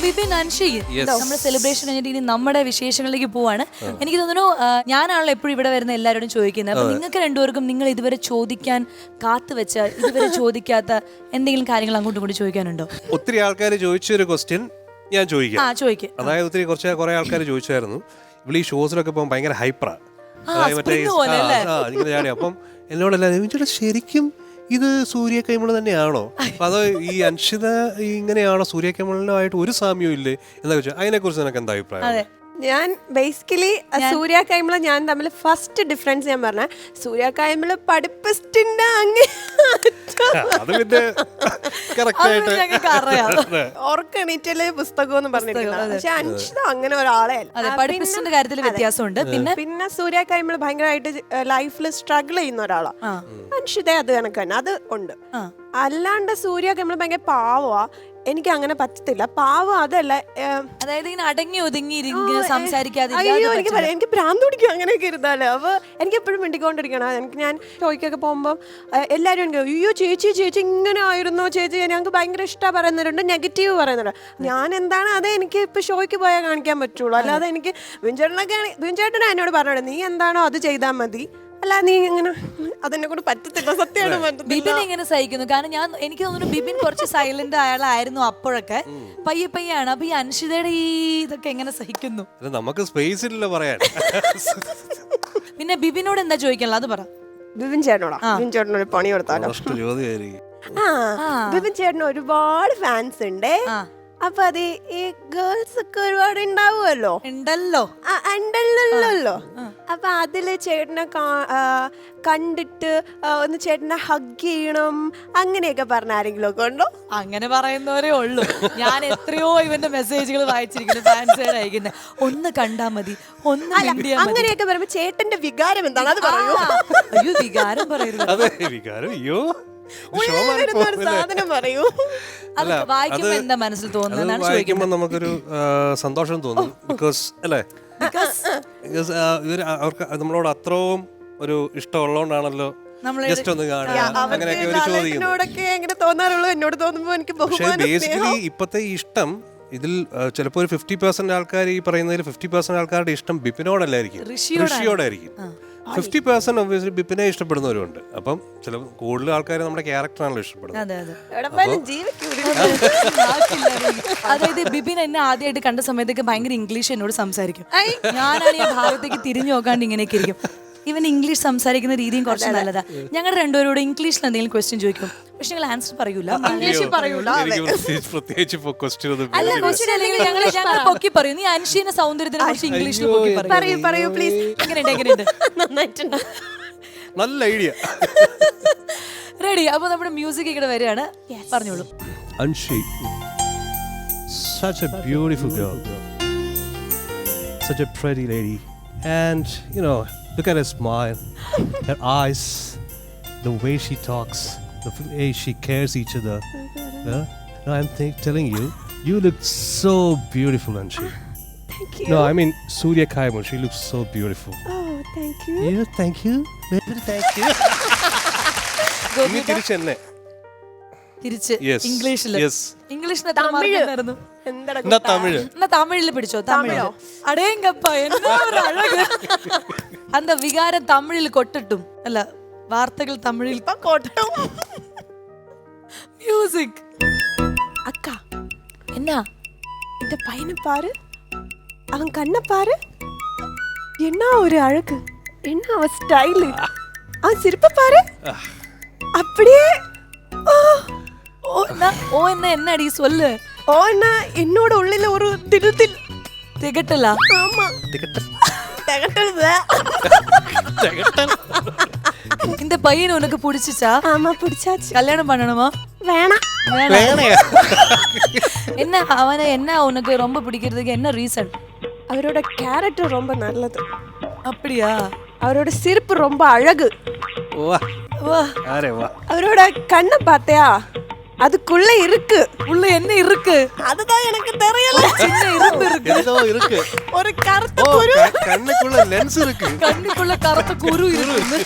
ബിപിൻ അൻഷി നമ്മുടെ സെലിബ്രേഷൻ കഴിഞ്ഞിട്ട് ഇനി നമ്മുടെ വിശേഷങ്ങളിലേക്ക് പോവാണ്. എനിക്ക് തോന്നുന്നു ഞാനാണല്ലോ എപ്പോഴും ഇവിടെ വരുന്ന എല്ലാവരോടും ചോദിക്കുന്നത്. അപ്പൊ നിങ്ങൾക്ക് രണ്ടുപേർക്കും നിങ്ങൾ ഇതുവരെ ചോദിക്കാൻ കാത്തുവെച്ച ഇതുവരെ ചോദിക്കാത്ത എന്തെങ്കിലും കാര്യങ്ങൾ അങ്ങോട്ടും ഇങ്ങോട്ടും ചോദിക്കാനുണ്ടോ? ഒത്തിരി ആൾക്കാർ ചോദിച്ചൊരു ക്വസ്റ്റ്യൻ ഞാൻ ചോദിക്കാം. ചോദിക്കും. അതായത് കുറെ ആൾക്കാർ ചോദിച്ചായിരുന്നു, ഇവിടെ ഈ ഷോസിലൊക്കെ പോകുമ്പോൾ ഭയങ്കര ഹൈപ്പറാ, ഇങ്ങനെ ചാടി. അപ്പം എന്നോടെല്ലാവരും ശരിക്കും ഇത് സൂര്യ കൈമൾ തന്നെയാണോ, അതോ ഈ അൻഷിത ഇങ്ങനെയാണോ, സൂര്യ കൈമളുമായിട്ട് ഒരു സാമ്യവും ഇല്ലേ എന്നൊക്കെ ചോദിച്ചാൽ അതിനെ കുറിച്ച് നിനക്ക് എന്താ അഭിപ്രായം? ഞാൻ ബേസിക്കലി സൂര്യ കൈമള ഞാൻ തമ്മിൽ ഫസ്റ്റ് ഡിഫറൻസ് ഞാൻ പറഞ്ഞ, സൂര്യ കൈമള പഠിപ്പിസ്റ്റിന്റെ ഓർക്കണീറ്റല് പുസ്തകം എന്ന് പറഞ്ഞിരിക്കുന്നത്. പക്ഷെ അൻഷിത അങ്ങനെ ഒരാളെ പഠിപ്പിസ്റ്റിന്റെ കാര്യത്തിൽ വ്യത്യാസമുണ്ട്. പിന്നെ സൂര്യ കൈമള ഭയങ്കരമായിട്ട് ലൈഫിൽ സ്ട്രഗിൾ ചെയ്യുന്ന ഒരാളാണ്. അൻഷിത അത് കണക്ക് തന്നെ അത് ഉണ്ട്. അല്ലാണ്ട് സൂര്യ കൈമള ഭയങ്കര പാവമാ, എനിക്ക് അങ്ങനെ പറ്റത്തില്ല. പാവം അതല്ല, അതായത് ഇങ്ങനെ അടങ്ങി ഒതുങ്ങി സംസാരിക്കാതെ. അയ്യോ എനിക്ക് ഭ്രാന്ത് പിടിക്കും അങ്ങനെയൊക്കെ ഇരുന്നാല്. അപ്പൊ എനിക്ക് എപ്പോഴും മിണ്ടിക്കൊണ്ടിരിക്കണം. എനിക്ക് ഞാൻ ഷോയ്ക്കൊക്കെ പോകുമ്പോൾ എല്ലാവരും എനിക്ക് അയ്യോ ചേച്ചി ഇങ്ങനെ ആയിരുന്നോ ചേച്ചി, ഞങ്ങൾക്ക് ഭയങ്കര ഇഷ്ടമാണ് പറയുന്നവരുണ്ട്, നെഗറ്റീവ് പറയുന്നുണ്ട്. ഞാൻ എന്താണ് അത് എനിക്ക് ഇപ്പൊ ഷോയ്ക്ക് പോയാൽ കാണിക്കാൻ പറ്റുള്ളൂ. അല്ലാതെ എനിക്ക് ബിൻചേട്ടനാ എന്നോട് പറഞ്ഞോളൂ, നീ എന്താണോ അത് ചെയ്താൽ മതി, അല്ല നീ ഇങ്ങനെ അതെന്നെ കൊണ്ട് പറ്റത്തില്ല. സത്യമാണ് ബിബിൻ എങ്ങനെ സഹിക്കുന്നു? കാരണം എനിക്ക് തോന്നുന്നു ബിബിൻ കുറച്ച് സൈലന്റ് അയാളായിരുന്നു അപ്പോഴൊക്കെ, പയ്യാണ്. അപ്പൊ ഈ അൻഷിതയുടെ ഈ ഇതൊക്കെ എങ്ങനെ സഹിക്കുന്നു? നമുക്ക് സ്പേസ് ഇല്ല പറയാൻ. പിന്നെ ബിബിനോട് എന്താ ചോദിക്കാനുള്ള അത് പറ. ബിബിൻ ചേട്ടനൊരു പണി കൊടുത്താലോ? ബിബിൻ ചേട്ടന് ഒരുപാട് ഫാൻസ് ഉണ്ട്. അപ്പൊ അത് ഈ ഗേൾസ് ഒക്കെ ഒരുപാട് ഉണ്ടാവുമല്ലോ. ഉണ്ടല്ലോ. അപ്പൊ അതില് ചേട്ടനെ കണ്ടിട്ട് ഒന്ന് ചേട്ടനെ ഹഗ് ചെയ്യണം അങ്ങനെയൊക്കെ പറഞ്ഞ ആരെങ്കിലും ഒക്കെ ഉണ്ടോ? അങ്ങനെ പറയുന്നവരേ ഉള്ളൂ. ഞാൻ എത്രയോ ഇവന്റെ മെസ്സേജുകൾ വായിച്ചിരിക്കുന്നു, ഫാൻസുകാർ അയക്കുന്നത്. ഒന്ന് കണ്ടാ മതി, ഒന്ന് അങ്ങനെയൊക്കെ പറയുമ്പോ ചേട്ടന്റെ വികാരം എന്താണ് അത് പറയൂ. അയ്യോ വികാരം പറയൂ, സാധനം പറയൂ. വായിക്കുമ്പോ എന്താ മനസ്സിൽ തോന്നുന്നത്? വായിക്കുമ്പോ നമുക്കൊരു സന്തോഷം തോന്നും. ബിക്കോസ് അല്ലേ, അവർക്ക് നമ്മളോട് അത്രയും ഒരു ഇഷ്ടമുള്ളതുകൊണ്ടാണല്ലോ ജസ്റ്റ് ഒന്ന് കാണുക അങ്ങനെയൊക്കെ ഒരു ചോദിക്കും. പക്ഷേ ബേസിക്കലി ഇപ്പത്തെ ഇഷ്ടം ഇതിൽ ചിലപ്പോൾ ഒരു 50% ആൾക്കാർ ഈ പറയുന്നതിൽ 50% ആൾക്കാരുടെ ഇഷ്ടം ബിപിനോടല്ലായിരിക്കും, ഋഷിയോടായിരിക്കും. 50% ഒബ്വിയസ്ലി ബിപിനെ ഇഷ്ടപ്പെടുന്നവരുണ്ട്. അപ്പം ചില കൂടുതൽ ആൾക്കാർ നമ്മുടെ ക്യാരക്ടറാണല്ലോ ഇഷ്ടപ്പെടുന്നത്. അതായത് ബിപിൻ എന്നെ ആദ്യമായിട്ട് കണ്ട സമയത്തൊക്കെ ഭയങ്കര ഇംഗ്ലീഷ് എന്നോട് സംസാരിക്കും. ഞാനാണ് ഈ ഭാഗത്തേക്ക് തിരിഞ്ഞു നോക്കാണ്ട് ഇങ്ങനെയൊക്കെ ഇരിക്കും. ഇവൻ ഇംഗ്ലീഷ് സംസാരിക്കുന്ന രീതിയും കുറച്ച് നല്ലതാ. ഞങ്ങളുടെ രണ്ടുപേരോട് ഇംഗ്ലീഷിൽ എന്തെങ്കിലും ക്വസ്റ്റ്യൻ ചോദിക്കും, പക്ഷെ ഞങ്ങൾ ആൻസർ പറയൂല, ഇംഗ്ലീഷിൽ പറയൂല. അല്ല ക്വസ്റ്റ്യൻ അല്ലെങ്കിൽ ഞങ്ങൾ പൊക്കി പറയും. നീ അൻഷീന്റെ സൗന്ദര്യത്തിനെ കുറിച്ച് ഇംഗ്ലീഷിൽ പൊക്കി പറയൂ പ്ലീസ്. എങ്ങനെയുണ്ട്? നല്ല ഐഡിയ. റെഡി? അപ്പൊ നമ്മുടെ മ്യൂസിക് ഇവിടെ വരികയാണ്, പറഞ്ഞോളൂ. Anshi, such a beautiful girl, such a pretty lady, and you know, look at her smile, her eyes, the way she talks, the way she cares each other. No, I'm telling you, you look so beautiful, Anshi. Thank you. No, I mean Surya Kaimal, she looks so beautiful. Oh, thank you. Yeah, thank you. Thank you. ഇനി തിരിച്ചെന്നെ തിരിച്ച് ഇംഗ്ലീഷില്. ഇംഗ്ലീഷിൽ തമിഴില് പിടിച്ചോ. തമിഴോ? അടേങ്കപ്പ എന്നാ ഒരു അഴക്. അന്ത വികാരം തമിഴിൽ കൊട്ടിട്ടും അല്ല, വാർത്തകൾ തമിഴിൽ കൊട്ടും. മ്യൂസിക്. அக்கா என்ன இந்த பையனை பாரு, அவன் கண்ணை பாரு, என்ன ஒரு அழகு, என்ன அவன் ஸ்டைலு, அவன் சிரிப்பை பாரு, அப்படியே ஓ என்னடி சொல்லு. ஓ என்ன என்னோட உள்ளில ஒரு திடுதில் திகட்டலா? ஆமா திகட்டல். இந்த பையன் உனக்கு பிடிச்சிச்சா? ஆமா பிடிச்சாச்சு. கல்யாணம் பண்ணணுமா? வேணாம். என்ன அவனை என்ன உனக்கு ரொம்ப பிடிக்கிறதுக்கு என்ன ரீசன்? அவரோட கேரக்டர் ரொம்ப நல்லது. அப்படியா? அவரோட சிரிப்பு ரொம்ப அழகு. வா வா அரே வா. அவரோட கண்ணை பார்த்தியா? அதுக்குள்ள இருக்கு. உள்ள என்ன இருக்கு? அதுதான் எனக்கு தெரியல. சின்ன இரும்பு இருக்கு. ஏதோ இருக்கு. ஒரு கருத்த குரு. கண்ணுக்குள்ள லென்ஸ் இருக்கு. கண்ணுக்குள்ள கருத்த குரு இருக்கு.